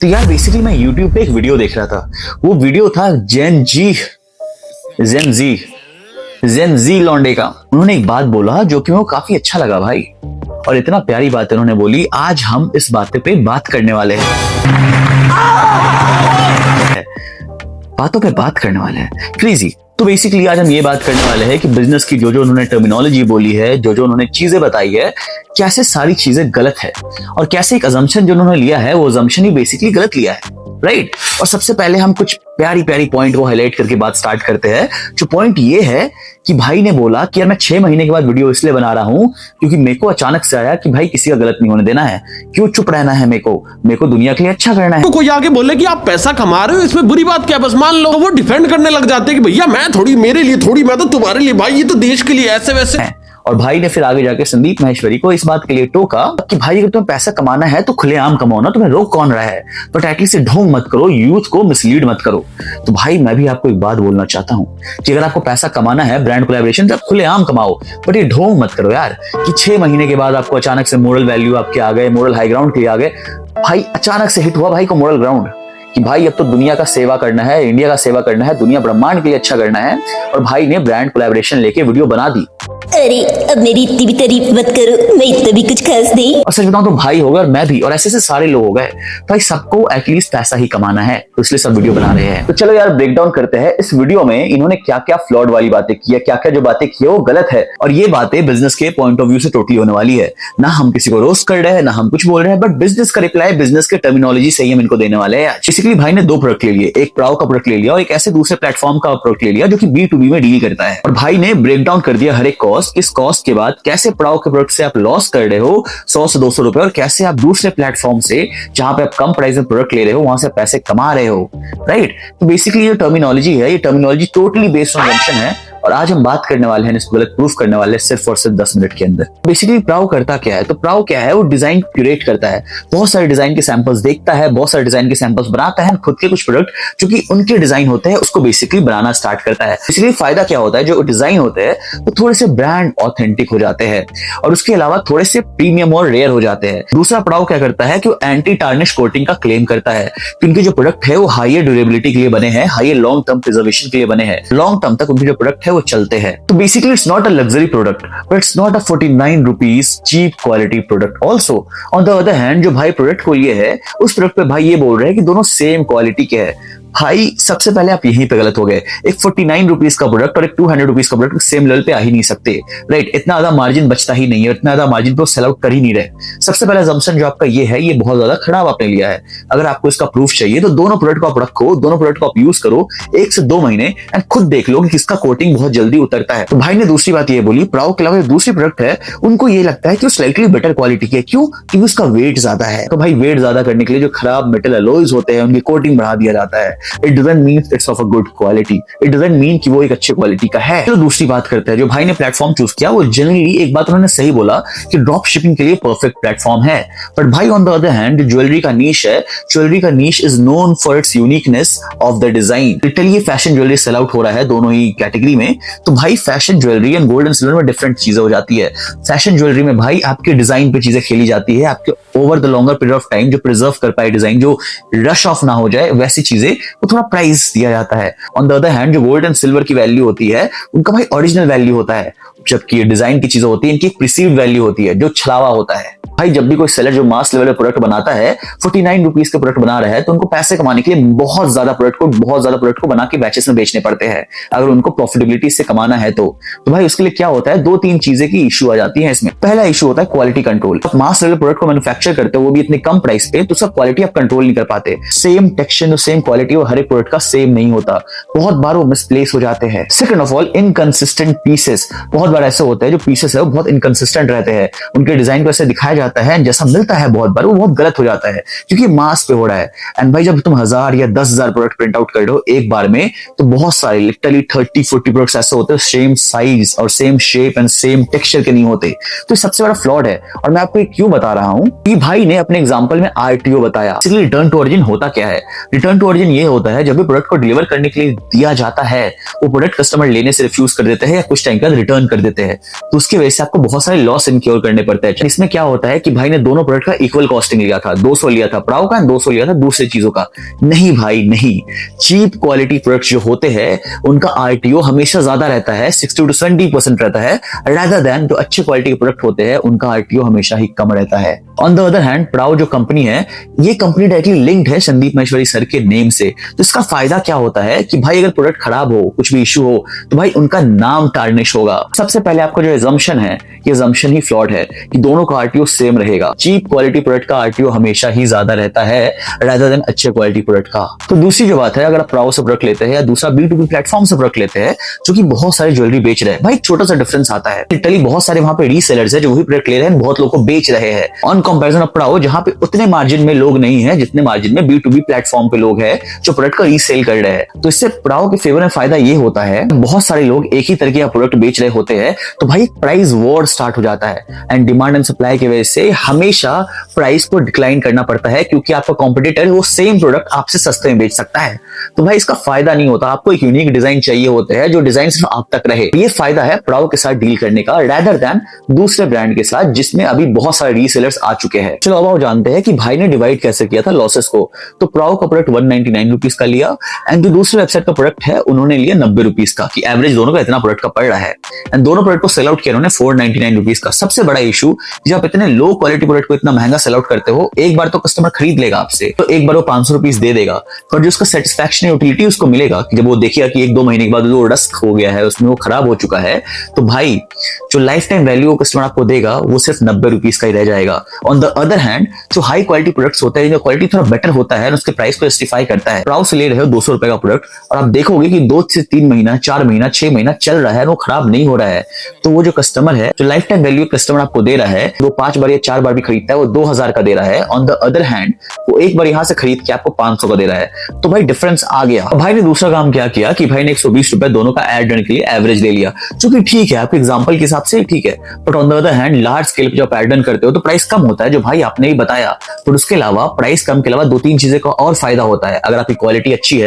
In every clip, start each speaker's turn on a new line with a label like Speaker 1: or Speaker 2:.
Speaker 1: तो यार बेसिकली मैं YouTube पे एक वीडियो देख रहा था। वो वीडियो था जेन जी लॉन्डे का। उन्होंने एक बात बोला जो कि मेरे को काफी अच्छा लगा भाई, और इतना प्यारी बात उन्होंने बोली। आज हम इस बातें पे बात करने वाले हैं, बातों पे बात करने वाले हैं। क्रेजी। तो बेसिकली आज हम ये बात करने वाले हैं कि बिजनेस की जो जो उन्होंने टर्मिनोलॉजी बोली है, जो जो उन्होंने चीजें बताई है, कैसे सारी चीजें गलत है और कैसे एक अजम्पशन जो उन्होंने लिया है वो अजम्पशन ही बेसिकली गलत लिया है, राइट। और सबसे पहले हम कुछ प्यारी प्यारी पॉइंट वो हाईलाइट करके बात स्टार्ट करते हैं। जो पॉइंट ये है कि भाई ने बोला कि यार मैं 6 महीने के बाद वीडियो इसलिए बना रहा हूं क्योंकि मेरे को अचानक से आया कि भाई किसी का गलत नहीं होने देना है, क्यों चुप रहना है, मेरे को दुनिया के लिए अच्छा करना है।
Speaker 2: तो कोई आके बोले कि आप पैसा कमा रहे हो, इसमें बुरी बात क्या है? बस मान लो, तो वो डिफेंड करने लग जाते हैं कि भैया मैं थोड़ी, मेरे लिए थोड़ी, मैं तो तुम्हारे लिए, भाई ये तो देश के लिए ऐसे वैसे।
Speaker 1: और भाई ने फिर आगे जाके संदीप माहेश्वरी को इस बात के लिए टोका कि भाई अगर तुम्हें पैसा कमाना है तो खुलेआम कमाओ ना, तुम्हें रोक कौन रहा है, बट एटलीस्ट ढोंग मत करो, यूथ को मिसलीड मत करो। तो भाई मैं भी आपको एक बात बोलना चाहता हूं कि अगर आपको पैसा कमाना है ब्रांड कोलैबोरेशन तो आप खुलेआम कमाओ, बट ये ढोंग मत करो यार कि 6 महीने के बाद आपको अचानक से मोरल वैल्यू आपके आ गए, मोरल हाई ग्राउंड के आ गए। भाई अचानक से हिट हुआ भाई को मोरल ग्राउंड कि भाई अब तो दुनिया का सेवा करना है, इंडिया का सेवा करना है, दुनिया ब्रह्मांड के लिए अच्छा करना है, और भाई ने ब्रांड कोलैबोरेशन लेके वीडियो बना दी।
Speaker 3: अरे अब मेरी इतनी भी तारीफ मत करो, मैं इतना भी कुछ खास नहीं।
Speaker 1: और सच बताऊं तो भाई होगा और मैं भी, और ऐसे सारे लोग हो गए। भाई सबको एटलीस्ट पैसा ही कमाना है, तो इसलिए सब वीडियो बना रहे हैं। तो चलो यार ब्रेक डाउन करते हैं इस वीडियो में इन्होंने क्या क्या फ्लॉड वाली बातें की है, क्या क्या जो बातें की है वो गलत है, और ये बातें बिजनेस के पॉइंट ऑफ व्यू से टोटली होने वाली है। ना हम किसी को रोस्ट कर रहे हैं, ना हम कुछ बोल रहे हैं, बट बिजनेस का रिप्लाई बिजनेस के टर्मिनोलॉजी से ही हम इनको देने वाले हैं। बेसिकली भाई ने 2 प्रोडक्ट ले लिए, एक प्राउ का प्रोडक्ट ले लिया और एक ऐसे दूसरे प्लेटफॉर्म का प्रोडक्ट ले लिया जो कि B2B में डील करता है, और भाई ने ब्रेक डाउन कर दिया हर एक कॉस्ट। इस कॉस्ट के बाद कैसे प्राउ के प्रोडक्ट से आप लॉस कर रहे हो 100 से 200 रुपए, और कैसे आप दूसरे प्लेटफॉर्म से जहां पे आप कम प्राइस में प्रोडक्ट ले रहे हो वहां से पैसे कमा रहे हो, राइट। तो बेसिकली ये टर्मिनोलॉजी है, ये terminology totally based on junction है, और आज हम बात करने वाले हैं, इसको गलत प्रूफ करने वाले हैं सिर्फ और सिर्फ 10 मिनट के अंदर। बेसिकली प्राउ करता क्या है? तो प्राउ क्या है, वो डिजाइन क्यूरेट करता है, बहुत सारे डिजाइन के सैंपल्स देखता है, बहुत सारे डिजाइन के सैंपल्स बनाता है, खुद के कुछ प्रोडक्ट जो कि उनके डिजाइन होते हैं उसको बेसिकली बनाना स्टार्ट करता है। बेसिकली फायदा क्या होता है, जो डिजाइन होते हैं वो थोड़े से ब्रांड ऑथेंटिक हो जाते हैं, और उसके अलावा थोड़े से प्रीमियम और रेयर हो जाते हैं। दूसरा प्राउ क्या करता है कि वो एंटी टार्निश कोटिंग का क्लेम करता है कि उनके जो प्रोडक्ट है वो हायर ड्यूरेबिलिटी के लिए बने हैं, हायर लॉन्ग टर्म प्रिजर्वेशन के लिए बने हैं, लॉन्ग टर्म तक उनके जो प्रोडक्ट है वो चलते हैं। तो basically it's not a luxury product, but it's not a 49 rupees cheap quality product also. On the other hand जो भाई प्रोडक्ट को लिए है उस प्रोडक्ट पे भाई ये बोल रहे हैं कि दोनों सेम क्वालिटी के हैं। भाई सबसे पहले आप यहीं पे गलत हो गए। एक 49 रुपीज का प्रोडक्ट और एक 200 रुपीज का प्रोडक्ट सेम लेवल पे आ ही नहीं सकते, राइट। इतना ज्यादा मार्जिन बचता ही नहीं है, इतना ज्यादा मार्जिन पे सेल आउट कर ही नहीं रहे। सबसे पहला assumption जो आपका ये है, ये बहुत ज्यादा खराब आपने लिया है। अगर आपको इसका प्रूफ चाहिए तो दोनों प्रोडक्ट को आप रखो, दोनों प्रोडक्ट को आप यूज करो 1 से 2 महीने, एंड खुद देख लो कि किसका कोटिंग बहुत जल्दी उतरता है। तो भाई ने दूसरी बात ये बोली, प्राउ के अलावा दूसरी प्रोडक्ट है उनको ये लगता है कि वो स्लाइटली बेटर क्वालिटी की है। क्यों? क्योंकि उसका वेट ज्यादा है। तो भाई वेट ज्यादा करने के लिए जो खराब मेटल अलॉयज होते हैं उनकी कोटिंग बढ़ा दिया जाता है। It doesn't mean it's of a good quality, it doesn't mean कि वो एक अच्छे क्वालिटी का है। तो दूसरी बात करते हैं, जो भाई ने प्लेटफॉर्म चूज किया वो जनरली एक बात उन्होंने सही बोला कि ड्रॉप शिपिंग के लिए परफेक्ट प्लेटफॉर्म है, बट भाई on the other hand jewellery का नीश है, ज्वेलरी का नीश is known for its uniqueness of the design. Literally ये फैशन ज्वेलरी सेल आउट हो रहा है दोनों ही कैटेगरी में। तो भाई fashion jewellery and gold and silver में डिफरेंट चीजें हो जाती है। फैशन ज्वेलरी में भाई आपके डिजाइन पे चीजें खेली जाती है, आपके over the longer period of time जो प्रिजर्व कर पाए डिजाइन, जो रश ऑफ ना हो जाए, वैसी चीजें वो थोड़ा प्राइस दिया जाता है। ऑन द अदर हैंड जो गोल्ड एंड सिल्वर की वैल्यू होती है उनका भाई ओरिजिनल वैल्यू होता है, जबकि डिजाइन की चीजें होती है इनकी प्रिसीव्ड वैल्यू होती है, जो छलावा होता है। भाई जब भी कोई सेलर जो मास लेवल पे प्रोडक्ट बनाता है, 49 रुपीज के प्रोडक्ट बना रहा है, तो उनको पैसे कमाने के लिए बहुत ज्यादा प्रोडक्ट को बना के बैचेस में बेचने पड़ते हैं अगर उनको प्रॉफिटेबिलिटी से कमाना है तो भाई उसके लिए क्या होता है, 2-3 चीजें की इशू आ जाती है इसमें। पहला इशू होता है क्वालिटी कंट्रोल। आप मास लेवल प्रोडक्ट को मैन्युफैक्चर करते हो वो भी इतने कम प्राइस पे, तो सब क्वालिटी आप कंट्रोल नहीं कर पाते। सेम टेक्सचर सेम क्वालिटी वो हर एक प्रोडक्ट का सेम नहीं होता, बहुत बार वो मिसप्लेस हो जाते हैं। Second of all inconsistent pieces, बहुत बार ऐसा होता है जो पीसेस है वो बहुत इनकंसिस्टेंट रहते हैं, उनके डिजाइन को ऐसे दिखाया जाता है जैसा मिलता है बहुत बार वो बहुत गलत हो जाता है क्योंकि मास पे हो रहा है। एंड भाई जब तुम 1000 या 10,000 प्रोडक्ट प्रिंट आउट कर रहे हो एक बार में, तो बहुत सारे लिटरली 30-40 प्रोडक्ट्स ऐसे होते हैं सेम साइज और same shape and same texture के नहीं होते। तो सबसे बड़ा फ्लॉड है, और मैं आपको क्यों बता रहा हूं कि भाई ने अपने एग्जांपल में RTO बताया। इसलिए रिटर्न टू ओरिजिन होता क्या है? रिटर्न टू ओरिजिन ये होता है जब भी प्रोडक्ट को डिलीवर करने के लिए दिया जाता है वो प्रोडक्ट कस्टमर लेने से रिफ्यूज कर देते हैं या कुछ टाइम के बाद रिटर्न कर देते हैं, तो उसकी वजह से आपको बहुत सारे लॉस इनक्योर करने पड़ते हैं। इसमें क्या होता है कि भाई ने दोनों प्रोडक्ट का इक्वल कॉस्टिंग लिया था, 200 लिया था प्राओ का, 200 लिया था दूसरी चीजों का। नहीं भाई नहीं, चीप क्वालिटी प्रोडक्ट जो होते हैं उनका आरटीओ हमेशा ज्यादा रहता है, 60 to 70% रहता है, रादर देन जो अच्छे क्वालिटी के प्रोडक्ट होते हैं उनका आरटीओ हमेशा ही कम रहता है। ऑन द अदर हैंड प्राओ जो कंपनी है, ये कंपनी डायरेक्टली लिंक्ड है संदीप महेश्वरी सर के नेम से। तो इसका फायदा क्या होता है कि भाई अगर प्रोडक्ट खराब हो, कुछ भी इश्यू हो, तो भाई उनका नाम टार्निश होगा। सबसे पहले आपका जो एजम्पशन है, ये एजम्पशन ही फ्लॉड है कि दोनों का आरटीओ सेम रहेगा। चीप क्वालिटी प्रोडक्ट का आरटीओ हमेशा ही ज्यादा रहता है रादर देन अच्छे क्वालिटी प्रोडक्ट का। तो दूसरी जो बात है, अगर आप प्राओ से प्रोडक्ट लेते हैं या दूसरा B2B प्लेटफॉर्म से प्रोडक्ट लेते हैं जो कि बहुत सारे ज्वेलरी बेच रहे हैं, भाई छोटा सा डिफरेंस आता है। लिटरली बहुत सारे वहां पे रीसेलर्स है जो वही प्रोडक्ट ले रहे हैं, बहुत लोगों को बेच रहे हैं, ऑन कंपैरिजन ऑफ प्राओ जहां पे उतने मार्जिन में लोग नहीं है जितने मार्जिन में B2B प्लेटफॉर्म पे लोग हैं जो प्रोडक्ट का रीसेल कर रहे हैं। तो इससे प्राओ के फेवर में फायदा ये होता है, बहुत सारे लोग एक ही तरह का प्रोडक्ट बेच रहे होते हैं, तो भाई प्राइस वॉर स्टार्ट हो जाता है एंड डिमांड एंड सप्लाई की वजह से हमेशा प्राइस को डिक्लाइन करना पड़ता है, क्योंकि आपका कॉम्पिटिटर वो सेम प्रोडक्ट आपसे सस्ते में बेच सकता है। तो भाई इसका फायदा नहीं होता, आपको एक यूनिक डिजाइन चाहिए होता है जो डिजाइन सिर्फ आप तक रहे। ये फायदा है प्राओ के साथ डील करने का रादर देन दूसरे ब्रांड के साथ जिसमें अभी बहुत सारे रीसेलर्स आ चुके हैं। चलो अब आप जानते हैं कि भाई ने डिवाइड कैसे किया था लॉसेस को। तो प्राओ का प्रोडक्ट 199 रुपीज का लिया एंड जो दूसरे वेबसाइट का प्रोडक्ट है उन्होंने लिया 90 रुपीज का, कि एवरेज दोनों का इतना प्रोडक्ट का पड़ रहा है एंड दोनों प्रोडक्ट को सेल आउट किया उन्होंने 499 रुपीज का। सबसे बड़ा इशू, जब आप इतने लो क्वालिटी प्रोडक्ट को इतना महंगा सेल आउट करते हो, एक बार तो कस्टमर खरीद लेगा आपसे, तो एक बार वो 500 रुपीज दे देगा, पर जो उसका सेटिस्फैक्शन यूटिलिटी उसको मिलेगा कि जब वो देखिएगा कि 1-2 महीने के बाद जो रस्क हो गया है उसमें वो खराब हो चुका है, तो भाई जो लाइफ टाइम वैल्यू कस्टमर आपको देगा वो सिर्फ 90 रुपीज का ही रह जाएगा। ऑन द अदर हैंड जो हाई क्वालिटी प्रोडक्ट्स होते हैं, जो क्वालिटी थोड़ा बेटर होता है, उसके प्राइस को जस्टिफाई करता है। प्राओ से ले रहे हो 200 रुपए का प्रोडक्ट और आप देखोगे कि 2 से 3 महीना, 4 महीना, 6 महीना चल रहा है, वो खराब नहीं हो रहा है, तो वो जो कस्टमर है, जो लाइफ टाइम वैल्यू कस्टमर आपको दे रहा है, वो 5 बार या 4 बार भी खरीदता है, वो 2000 का दे रहा है। ऑन द अदर हैंड वो एक बार यहां से खरीद के आपको 500 का दे रहा है, तो भाई डिफरेंस आ गया। भाई ने दूसरा काम क्या किया कि भाई ने 120 रुपए दोनों का ऐड रन के लिए एवरेज ले लिया, जो कि ठीक है, आपके एग्जांपल के हिसाब से ठीक है, but on the other hand large scale पे जब ऐड रन करते हो तो प्राइस कम होता है, जो भाई आपने ही बताया। तो उसके अलावा प्राइस कम के अलावा 2-3 चीजें का और फायदा होता है। अगर आपकी क्वालिटी अच्छी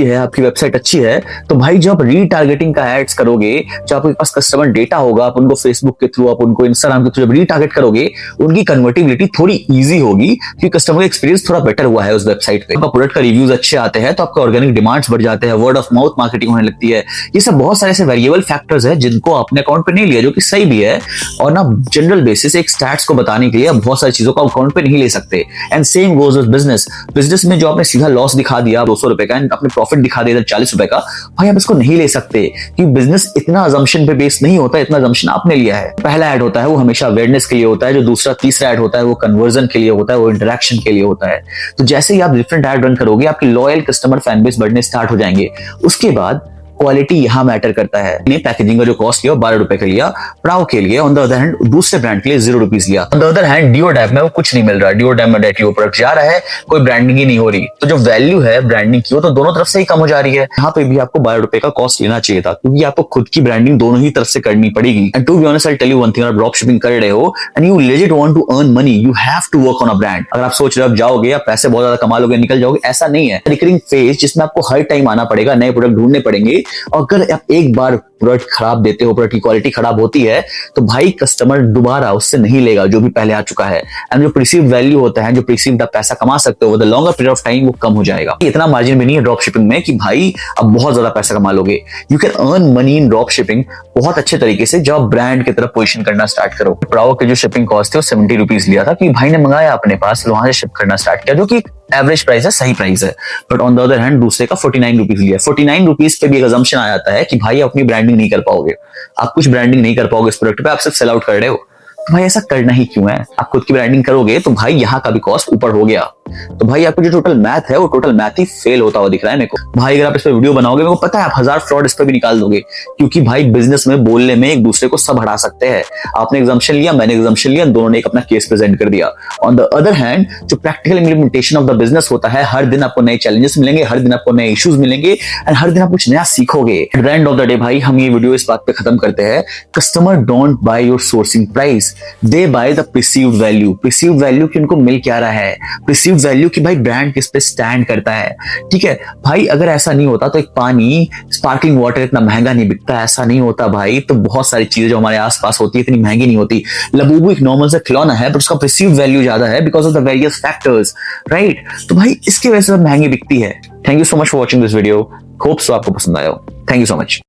Speaker 1: है, आपकी वेबसाइट अच्छी है, तो भाई जब आप रीटारगेटिंग का एड्स करोगे, जब आपके पास कस्टमर डेटा होगा, आप उनको फेसबुक के थ्रू, आप उनको इंस्टाग्राम के थ्रू जब रीटारगेट करोगे, उनकी कन्वर्टिबिलिटी थोड़ी इजी होगी, क्योंकि कस्टमर का एक्सपीरियंस थोड़ा बेटर हुआ है उस वेबसाइट पे। आपका प्रोडक्ट का रिव्यूज अच्छे आते हैं तो आपका ऑर्गेनिक डिमांड्स बढ़ जाते हैं, वर्ड ऑफ माउथ मार्केटिंग होने लगती है। ये सब बहुत सारे ऐसे वेरिएबल फैक्टर्स है जिनको आपने अकाउंट पे नहीं लिया, जो कि सही भी है, और ना जनरल बेसिस एक स्टैट्स को बताने के लिए बहुत सारी चीजों को अकाउंट पे नहीं ले सकते। And same goes with business में जो आपने सीधा लॉस दिखा दिया 200 रुपए का एंड आपने प्रॉफिट दिखा दिया 40 रुपए का, भाई आप इसको नहीं ले सकते, क्योंकि बिजनेस इतना अजम्पशन पे बेस नहीं होता, इतना अजम्पशन आपने लिया है। पहला ऐड होता है वो हमेशा अवेयरनेस के लिए होता है, जो दूसरा तीसरा ऐड होता है वो कन्वर्जन के लिए होता है, वो इंटरेक्शन के लिए होता है। तो जैसे ही आप डिफरेंट ऐड रन करोगे, आपकी लॉयल कस्टमर फैन बेस बढ़ने स्टार्ट हो जाएंगे। उसके बाद क्वालिटी यहां मैटर करता है। पैकेजिंग का जो कॉस्ट लिया 12 रुपए का लिया प्राओ के लिए, ऑन द अदर हैंड दूसरे ब्रांड के लिए 0 रुपीज लिया। ऑन द अदर हैंड डिओडैप में वो कुछ नहीं मिल रहा, डिओडैप में डेटियो प्रोडक्ट जा रहा है, कोई ब्रांडिंग ही नहीं हो रही, तो जो वैल्यू है ब्रांडिंग की वो तो दोनों तरफ से ही कम हो जा रही है। यहाँ पे भी आपको 12 रुपए का कॉस्ट लेना चाहिए था, क्योंकि आपको खुद की ब्रांडिंग दोनों ही तरफ से करनी पड़ेगी। And to be honest I tell you one thing, आप ड्रॉप शिपिंग कर रहे हो and you legit want to earn money, you have to work on a brand. अगर आप सोच रहे हो आप जाओगे, आप पैसे बहुत ज्यादा कमा लोगे, निकल जाओगे, ऐसा नहीं है। रिकरिंग फेज जिसमें आपको हर टाइम आना पड़ेगा, नए प्रोडक्ट ढूंढने पड़ेंगे, और अगर आप एक बार प्रोडक्ट खराब देते हो, प्रोडक्ट की क्वालिटी खराब होती है, तो भाई कस्टमर दोबारा उससे नहीं लेगा जो भी पहले आ चुका है। एंड जो प्रीसीव वैल्यू होता है, जो प्रीसीव आप पैसा कमा सकते हो, the longer period of time वो कम हो जाएगा। इतना मार्जिन भी नहीं है ड्रॉप शिपिंग में कि भाई अब बहुत ज्यादा पैसा कमा लोगे। You can earn money in drop shipping बहुत अच्छे तरीके से जब ब्रांड की तरफ पोजिशन करना स्टार्ट करो। प्राओ के जो शिपिंग कॉस्ट थे वो 70 रुपीज लिया था, क्योंकि भाई ने मंगाया अपने पास, वहां से शिप करना स्टार्ट किया, जो कि एवरेज प्राइस है, सही प्राइस है। But on the other hand दूसरे का 49 रुपीज लिया। 49 रुपीज पे भी एक अजम्पशन आ जाता है कि भाई अपनी ब्रांडिंग नहीं कर पाओगे, आप कुछ ब्रांडिंग नहीं कर पाओगे इस प्रोडक्ट पे, आप सिर्फ सेल आउट कर रहे हो। तो भाई ऐसा करना ही क्यों है? आप खुद की ब्रांडिंग करोगे तो भाई यहाँ का भी कॉस्ट ऊपर हो गया, तो भाई आपको जो टोटल मैथ है वो टोटल मैथ ही फेल होता हुआ दिख रहा है मेरे को। भाई अगर आप इस पे वीडियो बनाओगे, मेरे को पता है आप 1000 फ्रॉड इस पे भी निकाल दोगे, क्योंकि भाई बिजनेस में बोलने में एक दूसरे को सब हरा सकते हैं। आपने एग्जाम्पशन लिया, मैंने एग्जाम्पशन लिया, दोनों ने एक अपना केस प्रेजेंट कर दिया। ऑन द अदर हैंड जो practical implementation of the business होता है, हर दिन आपको नए चैलेंजेस मिलेंगे, हर दिन आपको नए इश्यूज मिलेंगे एंड हर दिन आप कुछ नया सीखोगे। At the end of the day भाई हम ये वीडियो इस बात पे खत्म करते हैं, customer don't by your sourcing price, guys, they by the perceived value. Perceived value कि उनको मिल क्या रहा है, परसीव्ड वैल्यू कि भाई ब्रांड किस पे स्टैंड करता है। ठीक है भाई, अगर ऐसा नहीं होता तो एक पानी, स्पार्कलिंग वाटर इतना महंगा नहीं बिकता, ऐसा नहीं होता भाई, तो बहुत सारी चीजें जो हमारे आसपास होती है इतनी महंगी नहीं होती। लबूबू एक नॉर्मल सा खिलौना है, बट उसका परसीव्ड वैल्यू ज्यादा है because of the various factors, right. तो भाई इसकी वजह से महंगी बिकती है। Thank you so much for watching this video, hope so आपको पसंद आया हो। Thank you so much.